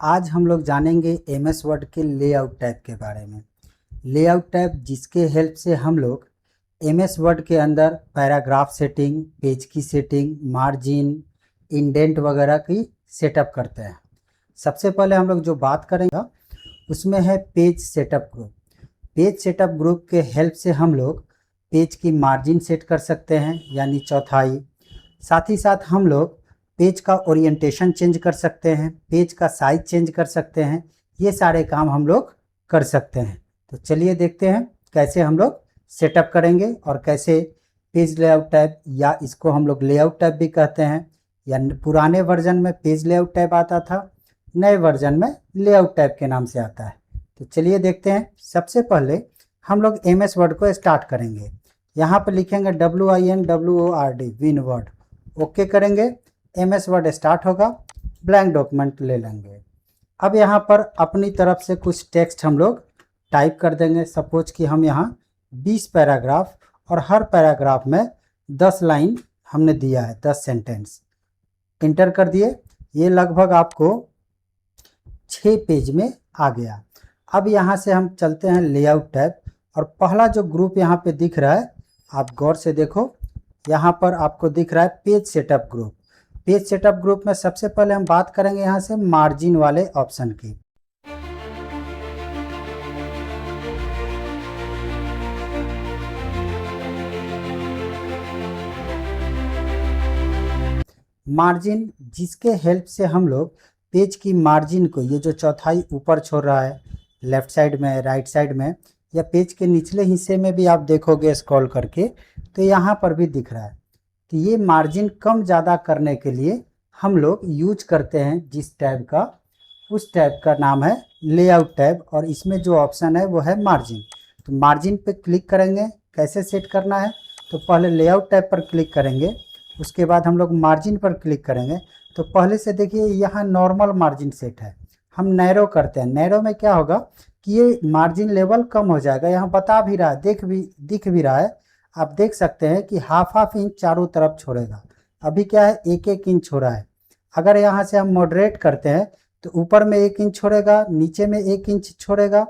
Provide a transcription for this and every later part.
आज हम लोग जानेंगे एमएस वर्ड के लेआउट टैब के बारे में। लेआउट टैब जिसके हेल्प से हम लोग एमएस वर्ड के अंदर पैराग्राफ सेटिंग, पेज की सेटिंग, मार्जिन, इंडेंट वगैरह की सेटअप करते हैं। सबसे पहले हम लोग जो बात करेंगे उसमें है page setup group. Page setup group के हेल्प से हम लोग पेज की मार्जिन सेट कर सकते हैं, यानी चौथाई। साथ ही साथ हम लोग पेज का ओरिएंटेशन चेंज कर सकते हैं, पेज का साइज चेंज कर सकते हैं। ये सारे काम हम लोग कर सकते हैं। तो चलिए देखते हैं कैसे हम लोग सेटअप करेंगे और कैसे पेज लेआउट टैब, या इसको हम लोग लेआउट टैब भी कहते हैं। या पुराने वर्जन में पेज लेआउट टैब आता था, नए वर्जन में लेआउट टैब के नाम से आता है। तो चलिए देखते हैं। सबसे पहले हम लोग एमएस वर्ड को स्टार्ट करेंगे। यहाँ पर लिखेंगे WINWORD, विन वर्ड। ओके करेंगे, एमएस वर्ड स्टार्ट होगा। ब्लैंक डॉक्यूमेंट ले लेंगे। अब यहाँ पर अपनी तरफ से कुछ टेक्स्ट हम लोग टाइप कर देंगे। सपोज कि हम यहाँ 20 पैराग्राफ और हर पैराग्राफ में 10 लाइन हमने दिया है, 10 सेंटेंस। इंटर कर दिए। ये लगभग आपको 6 पेज में आ गया। अब यहाँ से हम चलते हैं लेआउट टैब, और पहला जो ग्रुप यहाँ पे दिख रहा है, आप गौर से देखो, यहाँ पर आपको दिख रहा है page setup group. Page setup group में सबसे पहले हम बात करेंगे यहाँ से मार्जिन वाले ऑप्शन की। मार्जिन, जिसके हेल्प से हम लोग पेज की मार्जिन को, ये जो चौथाई ऊपर छोड़ रहा है लेफ्ट साइड में, राइट साइड में, या पेज के निचले हिस्से में भी आप देखोगे स्क्रॉल करके तो यहाँ पर भी दिख रहा है। तो ये मार्जिन कम ज़्यादा करने के लिए हम लोग यूज करते हैं जिस टैब का, उस टैब का नाम है लेआउट टैब, और इसमें जो ऑप्शन है वो है मार्जिन। तो मार्जिन पे क्लिक करेंगे। कैसे सेट करना है, तो पहले लेआउट टैब पर क्लिक करेंगे, उसके बाद हम लोग मार्जिन पर क्लिक करेंगे। तो पहले से देखिए यहाँ नॉर्मल मार्जिन सेट है, हम नैरो करते हैं। नैरो में क्या होगा कि ये मार्जिन लेवल कम हो जाएगा। यहाँ बता भी रहा है, दिख भी रहा है, आप देख सकते हैं कि हाफ इंच चारों तरफ छोड़ेगा। अभी क्या है, 1 इंच छोड़ा है। अगर यहाँ से हम मॉडरेट करते हैं तो ऊपर में 1 इंच छोड़ेगा, नीचे में 1 इंच छोड़ेगा,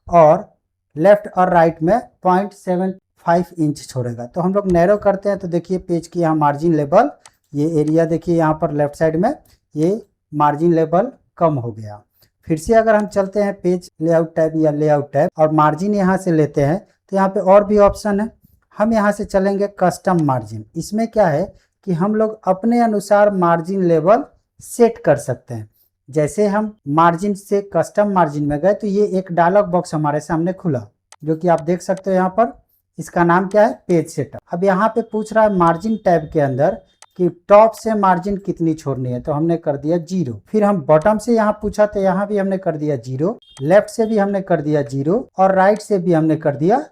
और लेफ्ट और राइट में 0.75 इंच छोड़ेगा। तो हम लोग नैरो करते हैं तो देखिए पेज की यहाँ मार्जिन लेवल, ये एरिया देखिए यहाँ पर लेफ्ट साइड में, ये मार्जिन लेवल कम हो गया। फिर से अगर हम चलते हैं पेज लेआउट टैब या लेआउट टैब और मार्जिन यहाँ से लेते हैं, तो यहाँ पे और भी ऑप्शन है। हम यहाँ से चलेंगे कस्टम मार्जिन। इसमें क्या है कि हम लोग अपने अनुसार मार्जिन लेवल सेट कर सकते हैं। जैसे हम मार्जिन से कस्टम मार्जिन में गए तो ये एक डायलॉग बॉक्स हमारे सामने खुला, जो कि आप देख सकते हो यहाँ पर। इसका नाम क्या है, पेज सेटअप। अब यहाँ पे पूछ रहा है मार्जिन टैब के अंदर कि टॉप से मार्जिन कितनी छोड़नी है, तो हमने कर दिया 0। फिर हम बॉटम से यहाँ पूछा तो यहाँ भी हमने कर दिया 0, लेफ्ट से भी हमने कर दिया 0, और राइट से भी हमने कर दिया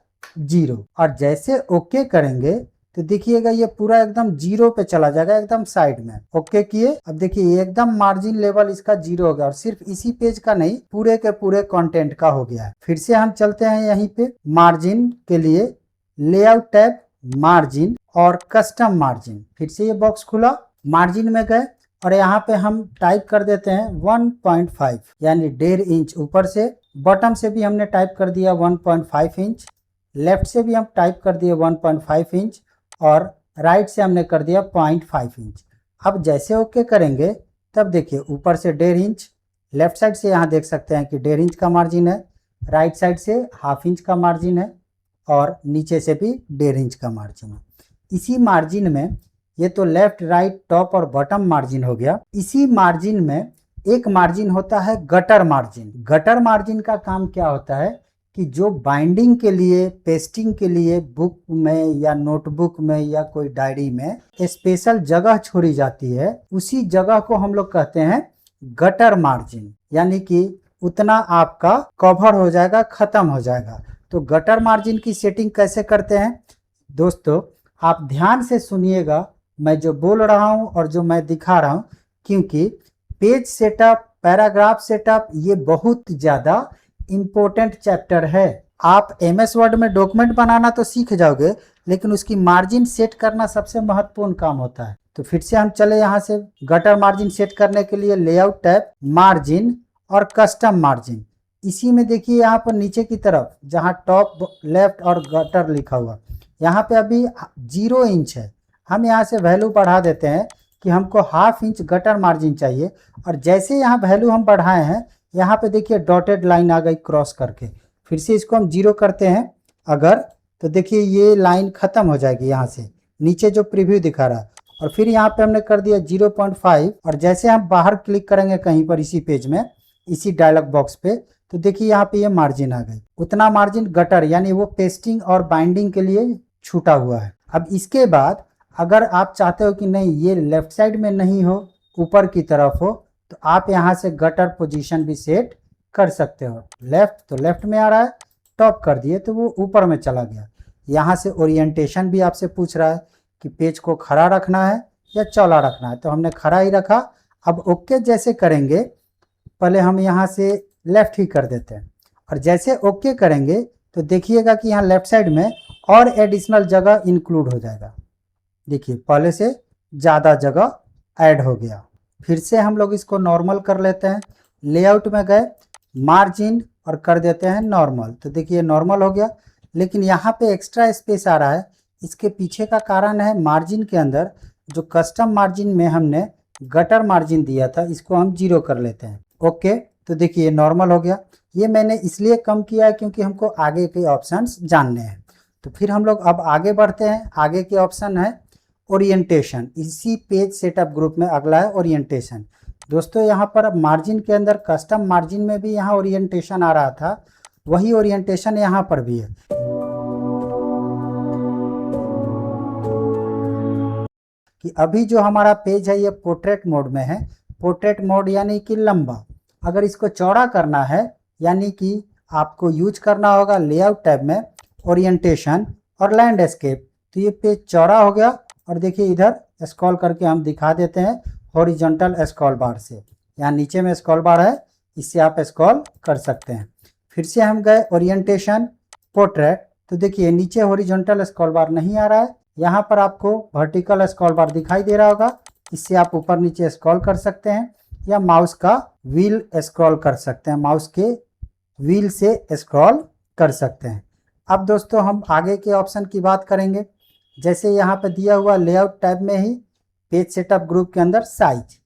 0। और जैसे ओके करेंगे तो देखिएगा ये पूरा एकदम 0 पे चला जाएगा, एकदम साइड में। ओके किए, अब देखिए एकदम मार्जिन लेवल इसका 0 हो गया, और सिर्फ इसी पेज का नहीं, पूरे के पूरे कंटेंट का हो गया है। फिर से हम चलते हैं यहीं पे मार्जिन के लिए, लेआउट टैब, मार्जिन और कस्टम मार्जिन। फिर से ये बॉक्स खुला, मार्जिन में गए और यहाँ पे हम टाइप कर देते हैं 1.5, यानी 1.5 इंच ऊपर से। बॉटम से भी हमने टाइप कर दिया 1.5 इंच, लेफ्ट से भी हम टाइप कर दिए 1.5 इंच, और राइट से हमने कर दिया 0.5 इंच। अब जैसे ओके करेंगे तब देखिए ऊपर से 1.5 इंच, लेफ्ट साइड से यहाँ देख सकते हैं कि 1.5 इंच का मार्जिन है, राइट साइड से ½ इंच का मार्जिन है, और नीचे से भी 1.5 इंच का मार्जिन है। इसी मार्जिन में, ये तो लेफ्ट राइट टॉप और बॉटम मार्जिन हो गया। इसी मार्जिन में एक मार्जिन होता है गटर मार्जिन। गटर मार्जिन का काम क्या होता है कि जो बाइंडिंग के लिए, पेस्टिंग के लिए बुक में या नोटबुक में या कोई डायरी में स्पेशल जगह छोड़ी जाती है, उसी जगह को हम लोग कहते हैं गटर मार्जिन। यानी कि उतना आपका कवर हो जाएगा, खत्म हो जाएगा। तो गटर मार्जिन की सेटिंग कैसे करते हैं दोस्तों, आप ध्यान से सुनिएगा मैं जो बोल रहा हूं और जो मैं दिखा रहा हूं, क्योंकि पेज सेटअप, पैराग्राफ सेटअप, ये बहुत ज़्यादा इम्पोर्टेंट चैप्टर है। आप एमएस वर्ड में डॉक्यूमेंट बनाना तो सीख जाओगे, लेकिन उसकी मार्जिन सेट करना सबसे महत्वपूर्ण काम होता है। तो फिर से हम चले यहाँ से गटर मार्जिन सेट करने के लिए लेआउट टैब, मार्जिन और कस्टम मार्जिन। इसी में देखिए यहाँ पर नीचे की तरफ जहाँ टॉप लेफ्ट और गटर लिखा हुआ, यहाँ पे अभी 0 इंच है। हम यहाँ से वैल्यू बढ़ा देते हैं कि हमको ½ इंच गटर मार्जिन चाहिए, और जैसे यहाँ वैल्यू हम बढ़ाए हैं यहाँ पे देखिए डॉटेड लाइन आ गई क्रॉस करके। फिर से इसको हम 0 करते हैं अगर, तो देखिए ये लाइन खत्म हो जाएगी यहाँ से नीचे जो प्रीव्यू दिखा रहा है। और फिर यहाँ पे हमने कर दिया 0.5, और जैसे हम बाहर क्लिक करेंगे कहीं पर इसी पेज में, इसी डायलॉग बॉक्स पे, तो देखिए यहाँ पे ये मार्जिन आ गई। उतना मार्जिन गटर यानी वो पेस्टिंग और बाइंडिंग के लिए छूटा हुआ है। अब इसके बाद अगर आप चाहते हो कि नहीं ये लेफ्ट साइड में नहीं हो, ऊपर की तरफ हो, तो आप यहाँ से गटर पोजीशन भी सेट कर सकते हो। लेफ्ट तो लेफ्ट में आ रहा है, टॉप कर दिए तो वो ऊपर में चला गया। यहाँ से ओरिएंटेशन भी आपसे पूछ रहा है कि पेज को खड़ा रखना है या चौड़ा रखना है, तो हमने खड़ा ही रखा। अब ओके जैसे करेंगे, पहले हम यहाँ से लेफ्ट ही कर देते हैं, और जैसे ओके करेंगे तो देखिएगा कि यहाँ लेफ्ट साइड में और एडिशनल जगह इंक्लूड हो जाएगा। देखिए पहले से ज़्यादा जगह ऐड हो गया। फिर से हम लोग इसको नॉर्मल कर लेते हैं। लेआउट में गए, मार्जिन, और कर देते हैं नॉर्मल, तो देखिए नॉर्मल हो गया। लेकिन यहाँ पे एक्स्ट्रा स्पेस आ रहा है, इसके पीछे का कारण है मार्जिन के अंदर जो कस्टम मार्जिन में हमने गटर मार्जिन दिया था, इसको हम 0 कर लेते हैं। ओके, तो देखिए नॉर्मल हो गया। ये मैंने इसलिए कम किया है क्योंकि हमको आगे के ऑप्शंस जानने हैं। तो फिर हम लोग अब आगे बढ़ते हैं। आगे के ऑप्शन है ओरिएंटेशन। इसी पेज सेटअप ग्रुप में अगला है ओरिएंटेशन। दोस्तों यहाँ पर मार्जिन के अंदर कस्टम मार्जिन में भी यहाँ ओरिएंटेशन आ रहा था, वही ओरिएंटेशन यहाँ पर भी है। कि अभी जो हमारा पेज है ये पोर्ट्रेट मोड में है। पोर्ट्रेट मोड यानी कि लंबा। अगर इसको चौड़ा करना है यानी कि आपको यूज करना होगा लेआउट टैब में ओरिएंटेशन और लैंडस्केप। तो ये पेज चौड़ा हो गया, और देखिए इधर स्क्रॉल करके हम दिखा देते हैं हॉरिजॉन्टल स्क्रॉल बार से। यहाँ नीचे में स्क्रॉल बार है, इससे आप स्क्रॉल कर सकते हैं। फिर से हम गए ओरिएंटेशन पोर्ट्रेट, तो देखिए नीचे हॉरिजॉन्टल स्क्रॉल बार नहीं आ रहा है, यहाँ पर आपको वर्टिकल स्क्रॉल बार दिखाई दे रहा होगा। इससे आप ऊपर नीचे स्क्रॉल कर सकते हैं या माउस का व्हील स्क्रॉल कर सकते हैं, माउस के व्हील से स्क्रॉल कर सकते हैं। अब दोस्तों हम आगे के ऑप्शन की बात करेंगे। जैसे यहाँ पे दिया हुआ लेआउट टैब में ही पेज सेटअप ग्रुप के अंदर साइज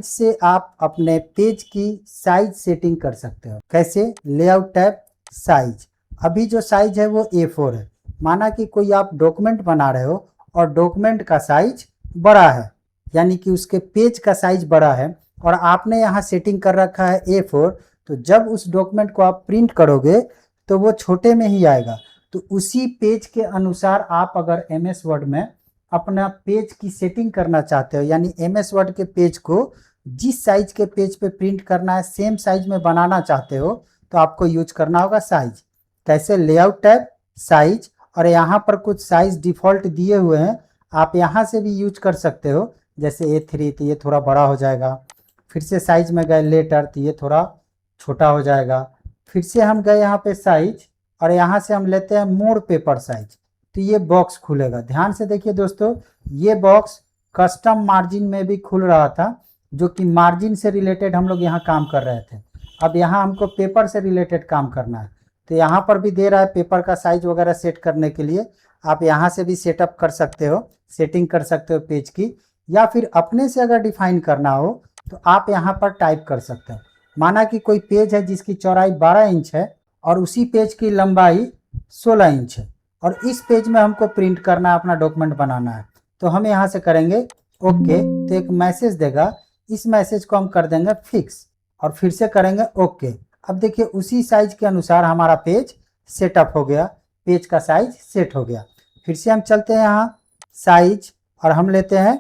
से आप अपने पेज की साइज सेटिंग कर सकते हो। कैसे? Layout tab size. अभी जो साइज है वो A4 है। माना कि कोई आप डॉक्यूमेंट बना रहे हो और डॉक्यूमेंट का साइज बड़ा है, यानी कि उसके पेज का साइज बड़ा है, और आपने यहाँ सेटिंग कर रखा है A4, तो जब उस डॉक्यूमेंट को आप प्रिंट करोगे तो वो छोटे में ही आएगा। तो उसी पेज के अनुसार आप अगर MS वर्ड में अपना पेज की सेटिंग करना चाहते हो, यानी MS वर्ड के पेज को जिस साइज के पेज पे प्रिंट करना है सेम साइज में बनाना चाहते हो, तो आपको यूज करना होगा साइज। कैसे? लेआउट टैब साइज, और यहाँ पर कुछ साइज डिफॉल्ट दिए हुए हैं, आप यहाँ से भी यूज कर सकते हो। जैसे A3 तो ये थोड़ा बड़ा हो जाएगा। फिर से साइज में गए लेटर, तो ये थोड़ा छोटा हो जाएगा। फिर से हम गए यहाँ पे साइज, और यहाँ से हम लेते हैं मोर पेपर साइज, तो ये बॉक्स खुलेगा। ध्यान से देखिए दोस्तों, ये बॉक्स कस्टम मार्जिन में भी खुल रहा था, जो कि मार्जिन से रिलेटेड हम लोग यहाँ काम कर रहे थे। अब यहाँ हमको पेपर से रिलेटेड काम करना है, तो यहाँ पर भी दे रहा है पेपर का साइज वगैरह सेट करने के लिए। आप यहाँ से भी सेटअप कर सकते हो, सेटिंग कर सकते हो पेज की, या फिर अपने से अगर डिफाइन करना हो तो आप यहाँ पर टाइप कर सकते हो। माना कि कोई पेज है जिसकी चौड़ाई 12 इंच है और उसी पेज की लंबाई 16 इंच है, और इस पेज में हमको प्रिंट करना है, अपना डॉक्यूमेंट बनाना है, तो हम यहाँ से करेंगे ओके, तो एक मैसेज देगा। इस मैसेज को हम कर देंगे फिक्स, और फिर से करेंगे ओके। अब देखिए उसी साइज के अनुसार हमारा पेज सेटअप हो गया, पेज का साइज सेट हो गया। फिर से हम चलते हैं यहाँ साइज, और हम लेते हैं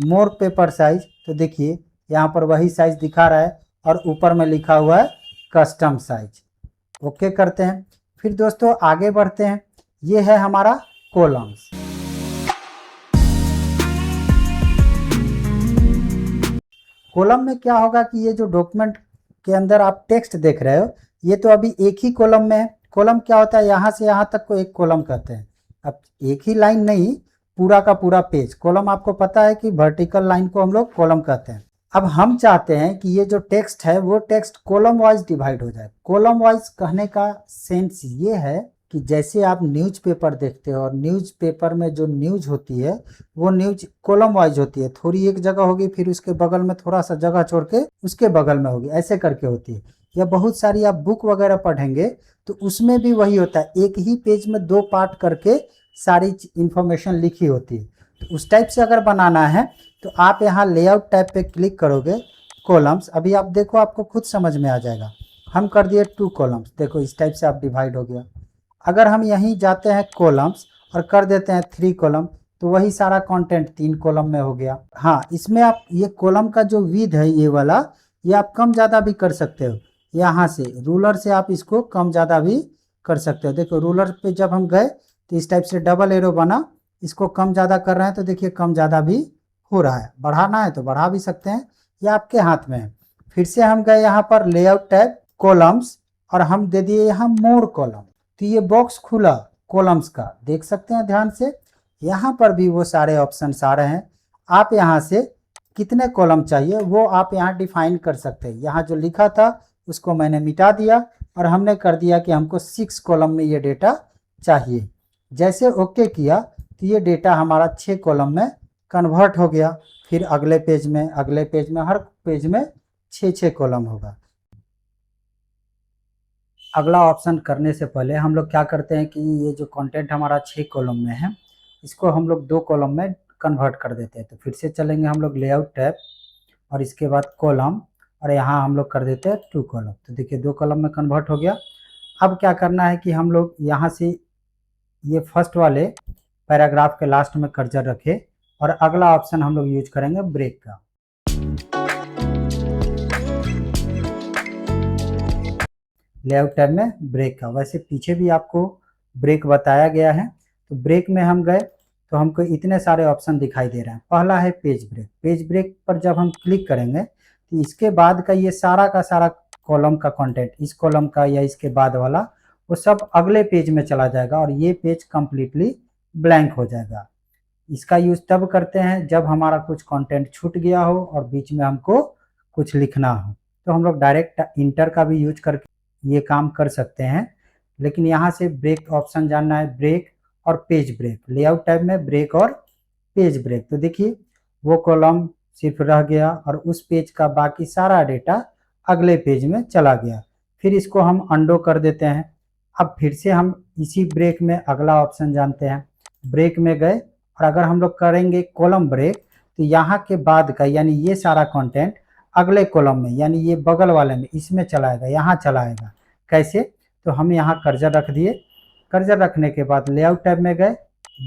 मोर पेपर साइज, तो देखिए यहाँ पर वही साइज दिखा रहा है, और ऊपर में लिखा हुआ है कस्टम साइज। ओके करते हैं। फिर दोस्तों आगे बढ़ते हैं। ये है हमारा कॉलम्स। कॉलम में क्या होगा कि ये जो डॉक्यूमेंट के अंदर आप टेक्स्ट देख रहे हो, ये तो अभी एक ही कॉलम में है। कॉलम क्या होता है? यहाँ से यहाँ तक को एक कॉलम कहते हैं। अब एक ही लाइन नहीं, पूरा का पूरा पेज। कॉलम आपको पता है कि वर्टिकल लाइन को हम लोग कॉलम कहते हैं। अब हम चाहते हैं कि ये जो टेक्स्ट है वो टेक्स्ट कॉलम वाइज डिवाइड हो जाए। कॉलम वाइज कहने का सेंस ये है कि जैसे आप न्यूज़पेपर देखते हो और न्यूज़पेपर में जो न्यूज़ होती है वो न्यूज़ कॉलम वाइज होती है, थोड़ी एक जगह होगी फिर उसके बगल में थोड़ा सा जगह छोड़ के उसके बगल में होगी, ऐसे करके होती है। या बहुत सारी आप बुक वगैरह पढ़ेंगे तो उसमें भी वही होता है, एक ही पेज में 2 पार्ट करके सारी इंफॉर्मेशन लिखी होती है। तो उस टाइप से अगर बनाना है तो आप यहाँ लेआउट टैब पे क्लिक करोगे, कॉलम्स। अभी आप देखो, आपको खुद समझ में आ जाएगा। हम कर दिए 2 कॉलम्स, देखो इस टाइप से आप डिवाइड हो गया। अगर हम यहीं जाते हैं कॉलम्स और कर देते हैं 3 कॉलम, तो वही सारा कंटेंट 3 कॉलम में हो गया। हाँ, इसमें आप ये कॉलम का जो विड्थ है ये वाला, ये आप कम ज़्यादा भी कर सकते हो। यहाँ से रूलर से आप इसको कम ज़्यादा भी कर सकते हो। देखो रूलर पे जब हम गए तो इस टाइप से डबल एरो बना, इसको कम ज़्यादा कर रहे हैं तो देखिए कम ज़्यादा भी हो रहा है। बढ़ाना है तो बढ़ा भी सकते हैं, ये आपके हाथ में है। फिर से हम गए यहाँ पर लेआउट टैब, कॉलम्स, और हम दे दिए यहाँ मोर कॉलम। तो ये बॉक्स खुला कॉलम्स का, देख सकते हैं ध्यान से। यहाँ पर भी वो सारे ऑप्शंस आ रहे हैं। आप यहाँ से कितने कॉलम चाहिए वो आप यहाँ डिफाइन कर सकते हैं। यहाँ जो लिखा था उसको मैंने मिटा दिया और हमने कर दिया कि हमको 6 कॉलम में ये डेटा चाहिए। जैसे ओके किया तो ये डेटा हमारा 6 कॉलम में कन्वर्ट हो गया। फिर अगले पेज में, अगले पेज में, हर पेज में 6 कॉलम होगा। अगला ऑप्शन करने से पहले हम लोग क्या करते हैं कि ये जो कंटेंट हमारा 6 कॉलम में है इसको हम लोग 2 कॉलम में कन्वर्ट कर देते हैं। तो फिर से चलेंगे हम लोग लेआउट टैब और इसके बाद कॉलम, और यहाँ हम लोग कर देते हैं 2 कॉलम। तो देखिए 2 कॉलम में कन्वर्ट हो गया। अब क्या करना है कि हम लोग यहाँ से ये फर्स्ट वाले पैराग्राफ के लास्ट में कर्सर रखें और अगला ऑप्शन हम लोग यूज करेंगे ब्रेक का। लेआउट टैब में ब्रेक का, वैसे पीछे भी आपको ब्रेक बताया गया है। तो ब्रेक में हम गए तो हमको इतने सारे ऑप्शन दिखाई दे रहे हैं। पहला है पेज ब्रेक। पेज ब्रेक पर जब हम क्लिक करेंगे तो इसके बाद का ये सारा का सारा कॉलम का कंटेंट, इस कॉलम का या इसके बाद वाला, वो सब अगले पेज में चला जाएगा और ये पेज कंप्लीटली ब्लैंक हो जाएगा। इसका यूज तब करते हैं जब हमारा कुछ कंटेंट छूट गया हो और बीच में हमको कुछ लिखना हो, तो हम लोग डायरेक्ट इंटर का भी यूज करके ये काम कर सकते हैं। लेकिन यहाँ से ब्रेक ऑप्शन जानना है, ब्रेक और पेज ब्रेक। लेआउट टैब में ब्रेक और पेज ब्रेक। तो देखिए वो कॉलम सिर्फ रह गया और उस पेज का बाकी सारा डेटा अगले पेज में चला गया। फिर इसको हम अंडो कर देते हैं। अब फिर से हम इसी ब्रेक में अगला ऑप्शन जानते हैं। ब्रेक में गए और अगर हम लोग करेंगे कॉलम ब्रेक तो यहाँ के बाद का यानी ये सारा कंटेंट अगले कॉलम में यानी ये बगल वाले में इसमें चलाएगा, यहाँ चलाएगा। कैसे? तो हम यहाँ कर्सर रख दिए। कर्सर रखने के बाद लेआउट टैब में गए,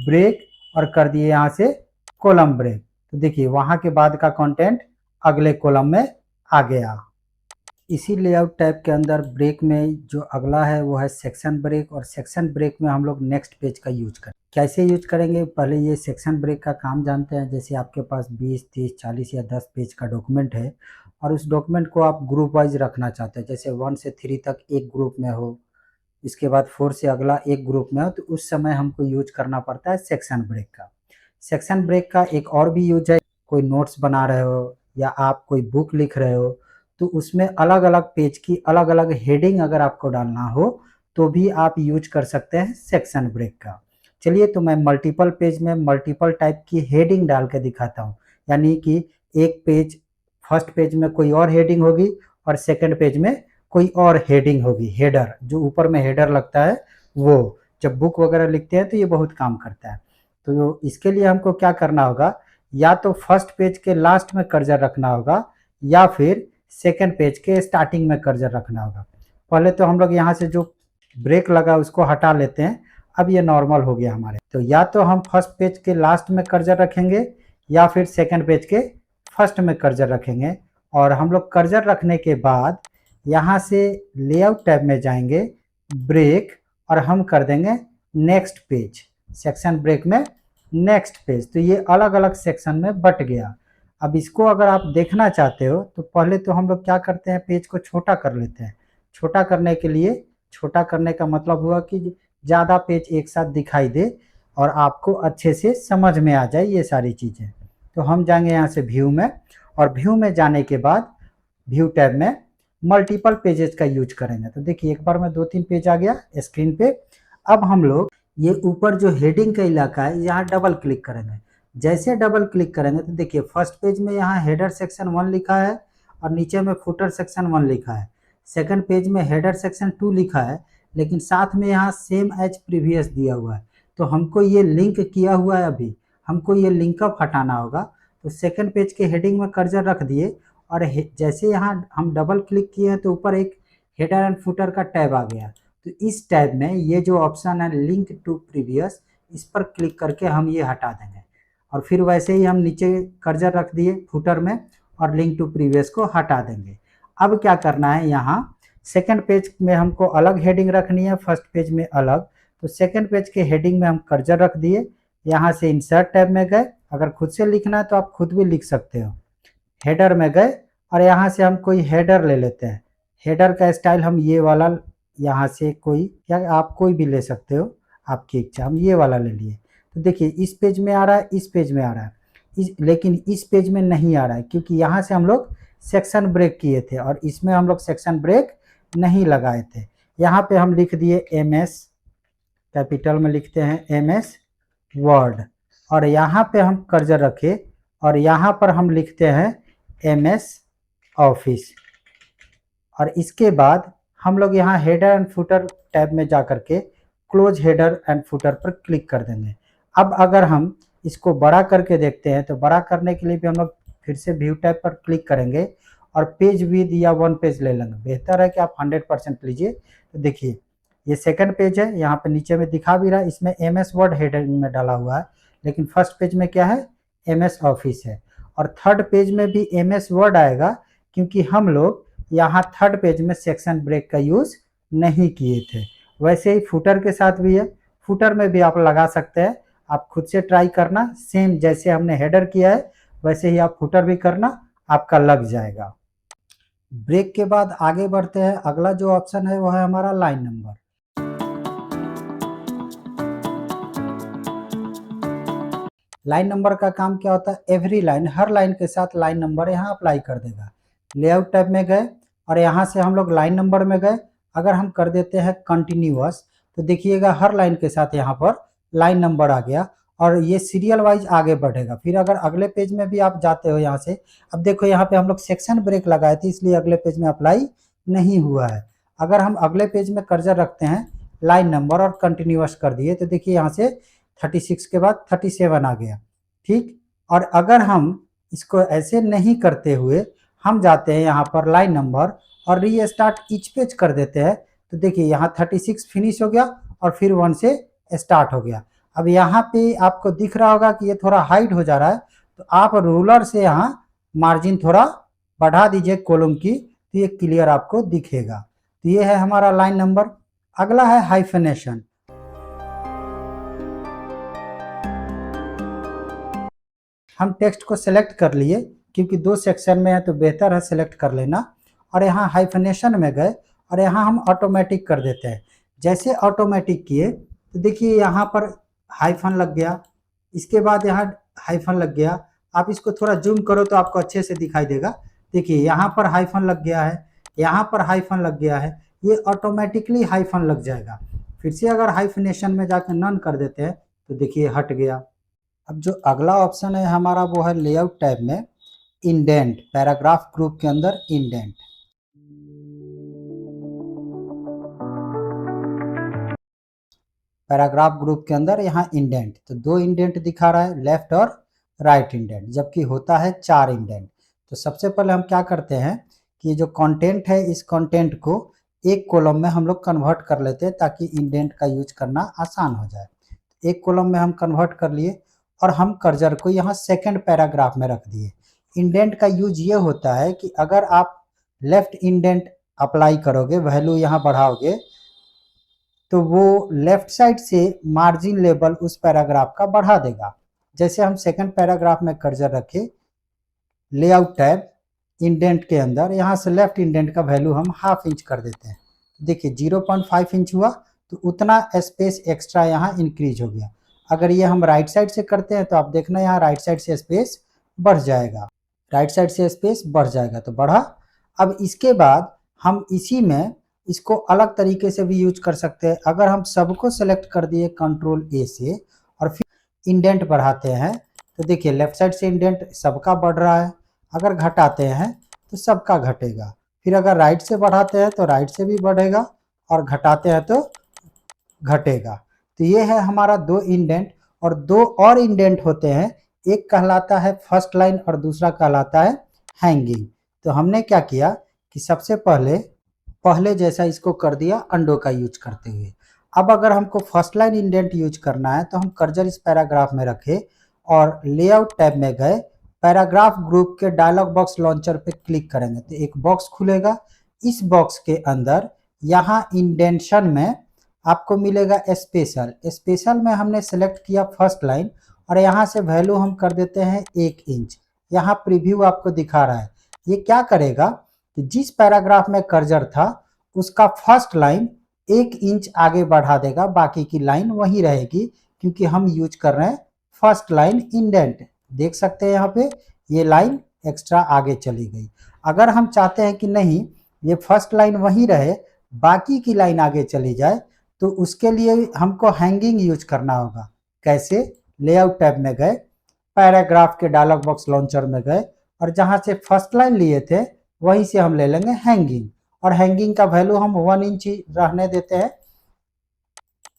ब्रेक, और कर दिए यहाँ से कॉलम ब्रेक। तो देखिए वहाँ के बाद का कंटेंट अगले कॉलम में आ गया। इसी लेआउट टैब के अंदर ब्रेक में जो अगला है वो है सेक्शन ब्रेक, और सेक्शन ब्रेक में हम लोग नेक्स्ट पेज का यूज करें। कैसे यूज करेंगे, पहले ये सेक्शन ब्रेक का काम जानते हैं। जैसे आपके पास 20, 30, 40 या 10 पेज का डॉक्यूमेंट है और उस डॉक्यूमेंट को आप ग्रुप वाइज रखना चाहते हैं, जैसे 1 से 3 तक एक ग्रुप में हो, इसके बाद 4 से अगला एक ग्रुप में हो, तो उस समय हमको यूज करना पड़ता है सेक्शन ब्रेक का। सेक्शन ब्रेक का एक और भी यूज है, कोई नोट्स बना रहे हो या आप कोई बुक लिख रहे हो तो उसमें अलग अलग पेज की अलग अलग हेडिंग अगर आपको डालना हो तो भी आप यूज कर सकते हैं सेक्शन ब्रेक का। चलिए तो मैं मल्टीपल पेज में मल्टीपल टाइप की हेडिंग डाल के दिखाता हूँ। यानी कि एक पेज, फर्स्ट पेज में कोई और हेडिंग होगी और सेकंड पेज में कोई और हेडिंग होगी, हेडर, जो ऊपर में हेडर लगता है वो। जब बुक वगैरह लिखते हैं तो ये बहुत काम करता है। तो इसके लिए हमको क्या करना होगा, या तो फर्स्ट पेज के लास्ट में कर्सर रखना होगा या फिर सेकंड पेज के स्टार्टिंग में कर्सर रखना होगा। पहले तो हम लोग यहाँ से जो ब्रेक लगा उसको हटा लेते हैं। अब ये नॉर्मल हो गया हमारे। तो या तो हम फर्स्ट पेज के लास्ट में कर्सर रखेंगे या फिर सेकंड पेज के फर्स्ट में कर्सर रखेंगे। और हम लोग कर्सर रखने के बाद यहाँ से लेआउट टैब में जाएंगे, ब्रेक, और हम कर देंगे नेक्स्ट पेज। सेक्शन ब्रेक में नेक्स्ट पेज, तो ये अलग अलग सेक्शन में बट गया। अब इसको अगर आप देखना चाहते हो तो पहले तो हम लोग क्या करते हैं, पेज को छोटा कर लेते हैं। छोटा करने के लिए, छोटा करने का मतलब हुआ कि ज़्यादा पेज एक साथ दिखाई दे, और आपको अच्छे से समझ में आ जाए ये सारी चीज़ें। तो हम जाएंगे यहाँ से व्यू में, और व्यू में जाने के बाद व्यू टैब में मल्टीपल पेजेस का यूज करेंगे। तो देखिए एक बार में 2-3 पेज आ गया स्क्रीन पे। अब हम लोग ये ऊपर जो हेडिंग का इलाका है यहाँ डबल क्लिक करेंगे। जैसे डबल क्लिक करेंगे तो देखिए फर्स्ट पेज में यहाँ हेडर सेक्शन 1 लिखा है और नीचे में फुटर सेक्शन 1 लिखा है। सेकंड पेज में हेडर सेक्शन 2 लिखा है, लेकिन साथ में यहाँ सेम एज प्रीवियस दिया हुआ है। तो हमको ये लिंक किया हुआ है, अभी हमको ये लिंकअप हटाना होगा। तो सेकंड पेज के हेडिंग में कर्सर रख दिए और जैसे यहाँ हम डबल क्लिक किए हैं तो ऊपर एक हेडर एंड फुटर का टैब आ गया। तो इस टैब में ये जो ऑप्शन है लिंक टू प्रीवियस, इस पर क्लिक करके हम ये हटा देंगे। और फिर वैसे ही हम नीचे कर्सर रख दिए फुटर में और लिंक टू प्रीवियस को हटा देंगे। अब क्या करना है, यहाँ सेकंड पेज में हमको अलग हेडिंग रखनी है, फर्स्ट पेज में अलग। तो सेकंड पेज के हेडिंग में हम कर्सर रख दिए, यहाँ से इंसर्ट टैब में गए। अगर खुद से लिखना है तो आप खुद भी लिख सकते हो। हेडर में गए और यहाँ से हम कोई हेडर ले लेते हैं। हेडर का स्टाइल हम ये वाला, यहाँ से कोई, या आप कोई भी ले सकते हो, आपकी इच्छा। हम ये वाला ले लिए। तो देखिए इस पेज में आ रहा है, इस पेज में आ रहा है, लेकिन इस पेज में नहीं आ रहा है क्योंकि यहाँ से हम लोग सेक्शन ब्रेक किए थे और इसमें हम लोग सेक्शन ब्रेक नहीं लगाए थे। यहाँ पे हम लिख दिए MS, कैपिटल में लिखते हैं MS वर्ड, और यहाँ पे हम कर्सर रखे और यहाँ पर हम लिखते हैं MS ऑफिस। और इसके बाद हम लोग यहाँ हेडर एंड फुटर टैब में जा करके क्लोज हेडर एंड फुटर पर क्लिक कर देंगे। अब अगर हम इसको बड़ा करके देखते हैं तो बड़ा करने के लिए भी हम लोग फिर से व्यू टैब पर क्लिक करेंगे और पेज विद या 1 पेज ले लेंगे। बेहतर है कि आप 100% लीजिए। तो देखिए ये सेकंड पेज है, यहाँ पे नीचे में दिखा भी रहा है, इसमें MS वर्ड हेडर में डाला हुआ है, लेकिन फर्स्ट पेज में क्या है, MS ऑफिस है। और थर्ड पेज में भी MS वर्ड आएगा क्योंकि हम लोग यहाँ थर्ड पेज में सेक्शन ब्रेक का यूज नहीं किए थे। वैसे ही फुटर के साथ भी है, फुटर में भी आप लगा सकते हैं। आप खुद से ट्राई करना, सेम जैसे हमने हेडर किया है वैसे ही आप फुटर भी करना, आपका लग जाएगा। ब्रेक के बाद आगे बढ़ते हैं। अगला जो ऑप्शन है वो है हमारा लाइन नंबर। लाइन नंबर का काम क्या होता है, एवरी लाइन, हर लाइन के साथ लाइन नंबर यहाँ अप्लाई कर देगा। लेआउट टैब में गए और यहाँ से हम लोग लाइन नंबर में गए। अगर हम कर देते हैं कंटिन्यूअस तो देखिएगा हर लाइन के साथ यहाँ पर लाइन नंबर आ गया और ये सीरियल वाइज आगे बढ़ेगा। फिर अगर अगले पेज में भी आप जाते हो यहाँ से, अब देखो यहाँ पे हम लोग सेक्शन ब्रेक लगाए थे इसलिए अगले पेज में अप्लाई नहीं हुआ है। अगर हम अगले पेज में कर्सर रखते हैं, लाइन नंबर और कंटिन्यूअस कर दिए तो देखिए यहाँ से 36 के बाद 37 आ गया। ठीक, और अगर हम इसको ऐसे नहीं करते हुए हम जाते हैं यहाँ पर लाइन नंबर और रीस्टार्ट ईच पेज कर देते हैं तो देखिए यहाँ 36 फिनिश हो गया और फिर 1 से स्टार्ट हो गया। अब यहाँ पे आपको दिख रहा होगा कि ये थोड़ा हाइड हो जा रहा है, तो आप रूलर से यहाँ मार्जिन थोड़ा बढ़ा दीजिए कॉलम की, तो ये क्लियर आपको दिखेगा। तो ये है हमारा लाइन नंबर। अगला है हाइफनेशन। हम टेक्स्ट को सिलेक्ट कर लिए क्योंकि 2 सेक्शन में है तो बेहतर है सिलेक्ट कर लेना। और यहाँ हाइफनेशन में गए और यहाँ हम ऑटोमेटिक कर देते हैं। जैसे ऑटोमेटिक किए तो देखिए यहाँ पर हाइफन लग गया, इसके बाद यहाँ हाइफन लग गया। आप इसको थोड़ा जूम करो तो आपको अच्छे से दिखाई देगा। देखिए यहाँ पर हाइफन लग गया है, यहाँ पर हाइफन लग गया है, ये ऑटोमेटिकली हाइफन लग जाएगा। फिर से अगर हाइफनेशन में जाकर नन कर देते हैं तो देखिए हट गया। अब जो अगला ऑप्शन है हमारा वो है लेआउट टैब में इंडेंट, पैराग्राफ ग्रुप के अंदर इंडेंट। पैराग्राफ ग्रुप के अंदर यहाँ इंडेंट, तो 2 इंडेंट दिखा रहा है, लेफ्ट और राइट इंडेंट, जबकि होता है 4 इंडेंट। तो सबसे पहले हम क्या करते हैं कि ये जो कंटेंट है इस कंटेंट को एक कॉलम में हम लोग कन्वर्ट कर लेते हैं ताकि इंडेंट का यूज करना आसान हो जाए। एक कॉलम में हम कन्वर्ट कर लिए और हम कर्सर को यहाँ सेकंड पैराग्राफ में रख दिए। इंडेंट का यूज ये होता है कि अगर आप लेफ्ट इंडेंट अप्लाई करोगे, वैल्यू यहाँ बढ़ाओगे, तो वो लेफ्ट साइड से मार्जिन लेवल उस पैराग्राफ का बढ़ा देगा। जैसे हम सेकंड पैराग्राफ में कर्सर रखे, लेआउट टैब इंडेंट के अंदर, यहाँ से लेफ्ट इंडेंट का वैल्यू हम ½ इंच कर देते हैं। देखिए 0.5 इंच हुआ तो उतना स्पेस एक्स्ट्रा यहाँ इंक्रीज हो गया। अगर ये हम राइट साइड से करते हैं तो आप देखना यहाँ राइट साइड से स्पेस बढ़ जाएगा, राइट साइड से स्पेस बढ़ जाएगा तो बढ़ा। अब इसके बाद हम इसी में इसको अलग तरीके से भी यूज कर सकते हैं। अगर हम सबको सेलेक्ट कर दिए कंट्रोल ए से और फिर इंडेंट बढ़ाते हैं तो देखिए लेफ्ट साइड से इंडेंट सबका बढ़ रहा है, अगर घटाते हैं तो सबका घटेगा, फिर अगर राइट से बढ़ाते हैं तो राइट से भी बढ़ेगा और घटाते हैं तो घटेगा। तो ये है हमारा दो इंडेंट, और दो और इंडेंट होते हैं, एक कहलाता है फर्स्ट लाइन और दूसरा कहलाता है हैंगिंग। तो हमने क्या किया कि सबसे पहले जैसा इसको कर दिया अंडो का यूज करते हुए। अब अगर हमको फर्स्ट लाइन इंडेंट यूज करना है तो हम कर्सर इस पैराग्राफ में रखे और लेआउट टैब में गए, पैराग्राफ ग्रुप के डायलॉग बॉक्स लॉन्चर पे क्लिक करेंगे तो एक बॉक्स खुलेगा। इस बॉक्स के अंदर यहाँ इंडेंशन में आपको मिलेगा स्पेशल में हमने सेलेक्ट किया फर्स्ट लाइन और यहाँ से वैल्यू हम कर देते हैं 1 इंच। यहाँ प्रीव्यू आपको दिखा रहा है, ये क्या करेगा कि जिस पैराग्राफ में कर्सर था उसका फर्स्ट लाइन 1 इंच आगे बढ़ा देगा, बाकी की लाइन वही रहेगी क्योंकि हम यूज कर रहे हैं फर्स्ट लाइन इंडेंट। देख सकते हैं यहाँ पे ये लाइन एक्स्ट्रा आगे चली गई। अगर हम चाहते हैं कि नहीं ये फर्स्ट लाइन वही रहे बाकी की लाइन आगे चली जाए तो उसके लिए हमको हैंगिंग यूज करना होगा। कैसे? लेआउट टैब में गए, पैराग्राफ के डायलॉग बॉक्स लॉन्चर में गए और जहां से फर्स्ट लाइन लिए थे वहीं से हम ले लेंगे हैंगिंग, और हैंगिंग का वैल्यू हम 1 इंच ही रहने देते हैं,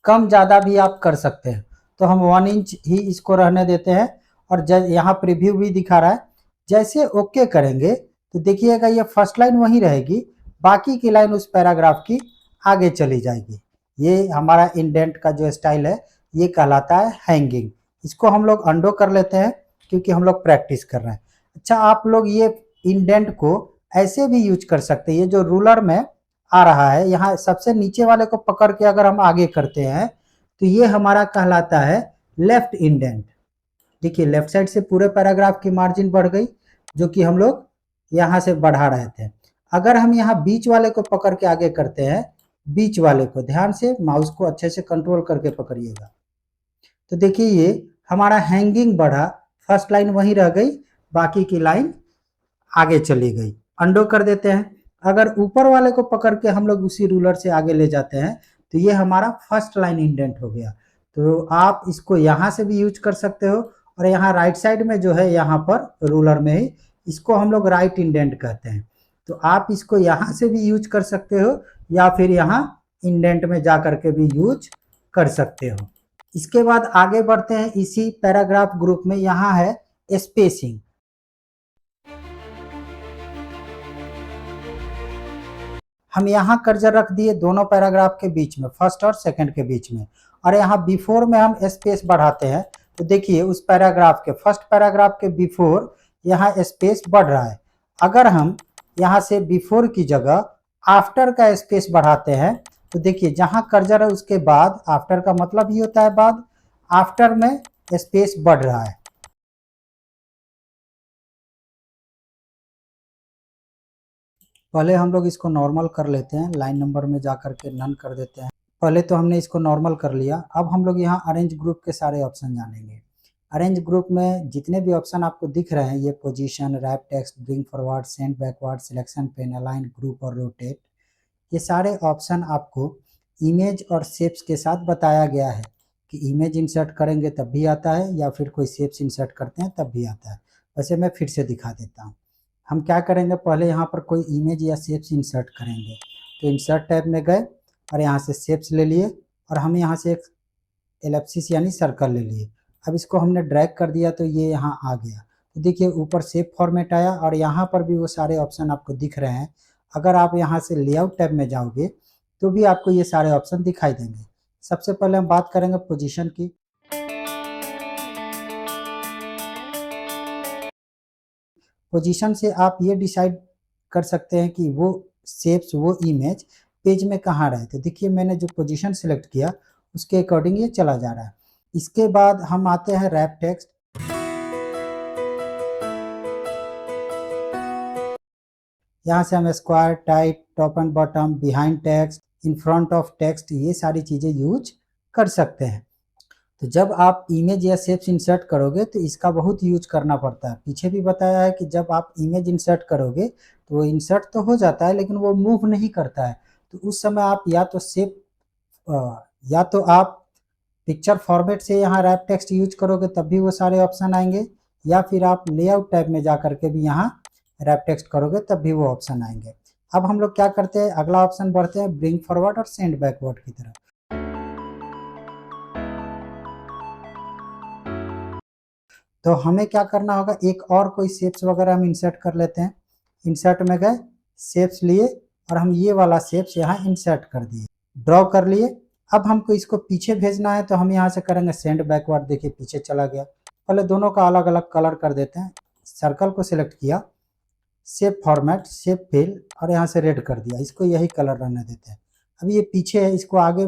कम ज़्यादा भी आप कर सकते हैं। तो हम 1 इंच ही इसको रहने देते हैं और यहाँ प्रीव्यू भी दिखा रहा है। जैसे ओके करेंगे तो देखिएगा ये फर्स्ट लाइन वही रहेगी, बाकी की लाइन उस पैराग्राफ की आगे चली जाएगी। ये हमारा इंडेंट का जो स्टाइल है ये कहलाता है हैंगिंग। इसको हम लोग अंडो कर लेते हैं क्योंकि हम लोग प्रैक्टिस कर रहे हैं। अच्छा, आप लोग ये इंडेंट को ऐसे भी यूज कर सकते हैं। ये जो रूलर में आ रहा है यहाँ सबसे नीचे वाले को पकड़ के अगर हम आगे करते हैं तो ये हमारा कहलाता है लेफ्ट इंडेंट। देखिए लेफ्ट साइड से पूरे पैराग्राफ की मार्जिन बढ़ गई जो कि हम लोग यहाँ से बढ़ा रहे थे। अगर हम यहाँ बीच वाले को पकड़ के आगे करते हैं, बीच वाले को ध्यान से माउस को अच्छे से कंट्रोल करके पकड़िएगा, तो देखिए ये हमारा हैंगिंग बढ़ा, फर्स्ट लाइन वहीं रह गई, बाकी की लाइन आगे चली गई। अंडो कर देते हैं। अगर ऊपर वाले को पकड़ के हम लोग उसी रूलर से आगे ले जाते हैं तो ये हमारा फर्स्ट लाइन इंडेंट हो गया। तो आप इसको यहाँ से भी यूज कर सकते हो, और यहाँ राइट साइड में जो है यहाँ पर रूलर में ही इसको हम लोग राइट इंडेंट कहते हैं। तो आप इसको यहाँ से भी यूज कर सकते हो या फिर यहाँ इंडेंट में जा करके भी यूज कर सकते हो। इसके बाद आगे बढ़ते हैं इसी पैराग्राफ ग्रुप में, यहाँ है स्पेसिंग। हम यहाँ कर्सर रख दिए दोनों पैराग्राफ के बीच में, फर्स्ट और सेकंड के बीच में, और यहाँ बिफोर में हम स्पेस बढ़ाते हैं तो देखिए उस पैराग्राफ के फर्स्ट पैराग्राफ के बिफोर यहाँ स्पेस बढ़ रहा है। अगर हम यहाँ से बिफोर की जगह आफ्टर का स्पेस बढ़ाते हैं तो देखिए जहाँ कर्सर है उसके बाद, आफ्टर का मतलब ही होता है बाद, आफ्टर में स्पेस बढ़ रहा है। पहले हम लोग इसको नॉर्मल कर लेते हैं, लाइन नंबर में जा करके नन कर देते हैं। पहले तो हमने इसको नॉर्मल कर लिया। अब हम लोग यहाँ अरेंज ग्रुप के सारे ऑप्शन जानेंगे। अरेंज ग्रुप में जितने भी ऑप्शन आपको दिख रहे हैं, ये position, wrap text, bring forward, send backward, selection pen, align, group और रोटेट, ये सारे ऑप्शन आपको इमेज और शेप्स के साथ बताया गया है कि इमेज इंसर्ट करेंगे तब भी आता है या फिर कोई शेप्स इंसर्ट करते हैं तब भी आता है। वैसे मैं फिर से दिखा देता हूँ। हम क्या करेंगे, पहले यहाँ पर कोई इमेज या शेप्स इंसर्ट करेंगे तो इंसर्ट टैब में गए और यहाँ से शेप्स ले लिए और हम यहाँ से एक एलिप्सिस यानी सर्कल ले लिए। अब इसको हमने ड्रैग कर दिया तो ये यहाँ आ गया। तो देखिए ऊपर शेप फॉर्मेट आया और यहाँ पर भी वो सारे ऑप्शन आपको दिख रहे हैं। अगर आप यहाँ से लेआउट टैब में जाओगे तो भी आपको ये सारे ऑप्शन दिखाई देंगे। सबसे पहले हम बात करेंगे पोजीशन की। पोजीशन से आप ये डिसाइड कर सकते हैं कि वो शेप्स, वो इमेज पेज में कहाँ रहे। तो देखिए मैंने जो पोजीशन सेलेक्ट किया उसके अकॉर्डिंग ये चला जा रहा है। इसके बाद हम आते हैं रैप टेक्स्ट। यहाँ से हम square, tight, top and bottom, behind text, in front of text, ये सारी चीज़ें यूज कर सकते हैं। तो जब आप इमेज या शेप्स इंसर्ट करोगे तो इसका बहुत यूज करना पड़ता है। पीछे भी बताया है कि जब आप इमेज इंसर्ट करोगे तो वो इंसर्ट तो हो जाता है लेकिन वो मूव नहीं करता है। तो उस समय आप या तो आप पिक्चर फॉर्मेट से यहाँ रैप टेक्स्ट यूज करोगे तब भी वो सारे ऑप्शन आएंगे, या फिर आप लेआउट टैब में जा करके भी यहाँ रैप टेक्स्ट करोगे तब भी वो ऑप्शन आएंगे। अब हम लोग क्या करते हैं, अगला ऑप्शन बढ़ते हैं ब्रिंग फॉरवर्ड और सेंड बैकवर्ड की तरफ। तो हमें क्या करना होगा, एक और कोई शेप्स वगैरह हम इंसर्ट कर लेते हैं। इंसर्ट में गए, शेप्स लिए और हम ये वाला शेप्स यहाँ इंसर्ट कर दिए, ड्रॉ कर लिए। अब हमको इसको पीछे भेजना है तो हम यहाँ से करेंगे सेंड बैकवर्ड। देखिए पीछे चला गया। पहले दोनों का अलग अलग कलर कर देते हैं। सर्कल को सिलेक्ट किया, शेप फॉर्मेट, शेप फिल और यहाँ से रेड कर दिया। इसको यही कलर रहने देते हैं। अब ये पीछे है, इसको आगे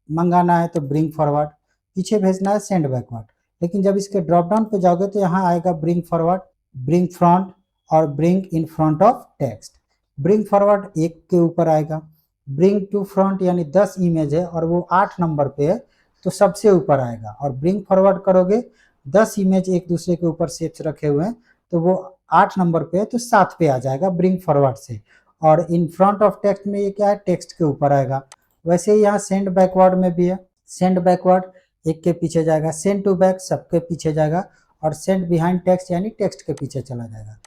मंगाना है तो ब्रिंग फॉरवर्ड, पीछे भेजना है सेंड बैकवर्ड। लेकिन जब इसके ड्रॉप डाउन पे जाओगे तो यहाँ आएगा ब्रिंग फॉरवर्ड, ब्रिंग फ्रंट और bring in front of text. Bring forward 1 के ऊपर आएगा, ब्रिंग टू फ्रंट यानी 10 इमेज है और वो 8 नंबर पे है तो सबसे ऊपर आएगा। और ब्रिंग फॉरवर्ड करोगे 10 इमेज एक दूसरे के ऊपर शेप्स रखे हुए हैं तो वो 8 नंबर पे है तो 7 पे आ जाएगा ब्रिंग फॉरवर्ड से। और इन फ्रंट ऑफ टेक्स्ट में ये क्या है, टेक्स्ट के ऊपर आएगा। वैसे ही यहाँ सेंड बैकवर्ड में भी है। सेंड बैकवर्ड 1 के पीछे जाएगा, सेंड टू बैक सबके पीछे जाएगा और सेंड बिहाइंड टेक्स्ट यानी टेक्स्ट के पीछे चला जाएगा।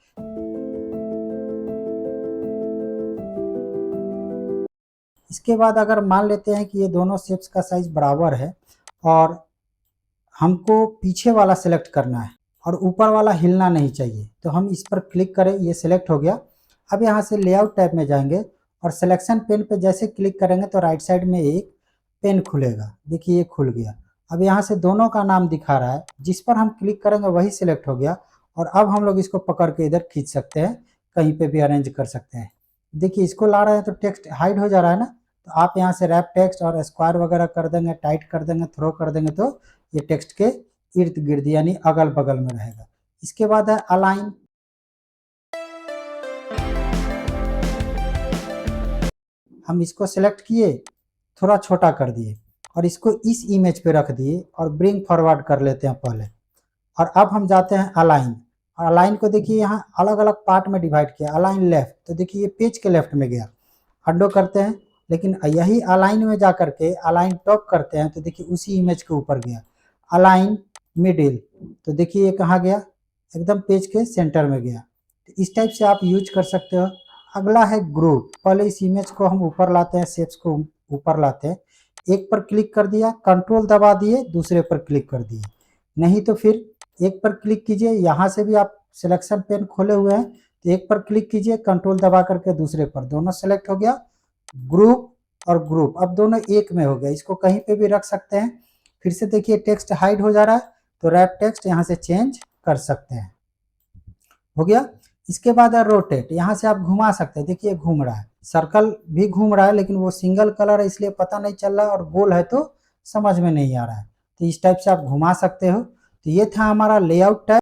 इसके बाद अगर मान लेते हैं कि ये दोनों शेप्स का साइज बराबर है और हमको पीछे वाला सिलेक्ट करना है और ऊपर वाला हिलना नहीं चाहिए, तो हम इस पर क्लिक करें, ये सिलेक्ट हो गया। अब यहाँ से लेआउट टैब में जाएंगे और सिलेक्शन पेन पे जैसे क्लिक करेंगे तो राइट साइड में एक पेन खुलेगा। देखिए ये खुल गया। अब यहाँ से दोनों का नाम दिखा रहा है, जिस पर हम क्लिक करेंगे वही सिलेक्ट हो गया। और अब हम लोग इसको पकड़ के इधर खींच सकते हैं, कहीं पे भी अरेंज कर सकते हैं। देखिए इसको ला रहे हैं तो टेक्स्ट हाइड हो जा रहा है ना, तो आप यहाँ से रैप टेक्स्ट और स्क्वायर वगैरह कर देंगे, टाइट कर देंगे, थ्रो कर देंगे तो ये टेक्स्ट के इर्द गिर्द यानी अगल बगल में रहेगा। इसके बाद है अलाइन। हम इसको सेलेक्ट किए, थोड़ा छोटा कर दिए और इसको इस इमेज पे रख दिए और ब्रिंग फॉरवर्ड कर लेते हैं पहले। और अब हम जाते हैं अलाइन। अलाइन को देखिए यहाँ अलग अलग पार्ट में डिवाइड किया। अलाइन लेफ्ट, तो देखिए ये पेज के लेफ्ट में गया। अंडो करते हैं, लेकिन यही अलाइन में जा करके अलाइन टॉप करते हैं तो देखिए उसी इमेज के ऊपर गया। अलाइन मिडिल, तो देखिए ये कहाँ गया, एकदम पेज के सेंटर में गया। तो इस टाइप से आप यूज कर सकते हो। अगला है ग्रुप। पहले इस इमेज को हम ऊपर लाते हैं, शेप्स को ऊपर लाते हैं। एक पर क्लिक कर दिया, कंट्रोल दबा दिए, दूसरे पर क्लिक कर दिए। नहीं तो फिर एक पर क्लिक कीजिए, यहाँ से भी आप सिलेक्शन पेन खोले हुए हैं तो एक पर क्लिक कीजिए, कंट्रोल दबा करके दूसरे पर, दोनों सेलेक्ट हो गया। ग्रुप और ग्रुप अब दोनों एक में हो गया। इसको कहीं पे भी रख सकते हैं। फिर से देखिए टेक्स्ट हाइड हो जा रहा है तो रैप टेक्स्ट यहाँ से चेंज कर सकते हैं। हो गया। इसके बाद है रोटेट। यहाँ से आप घुमा सकते हैं, देखिए घूम रहा है, सर्कल भी घूम रहा है लेकिन वो सिंगल कलर है इसलिए पता नहीं चल रहा है, और गोल है तो समझ में नहीं आ रहा है। तो इस टाइप से आप घुमा सकते हो। तो ये था हमारा लेआउट टाइप।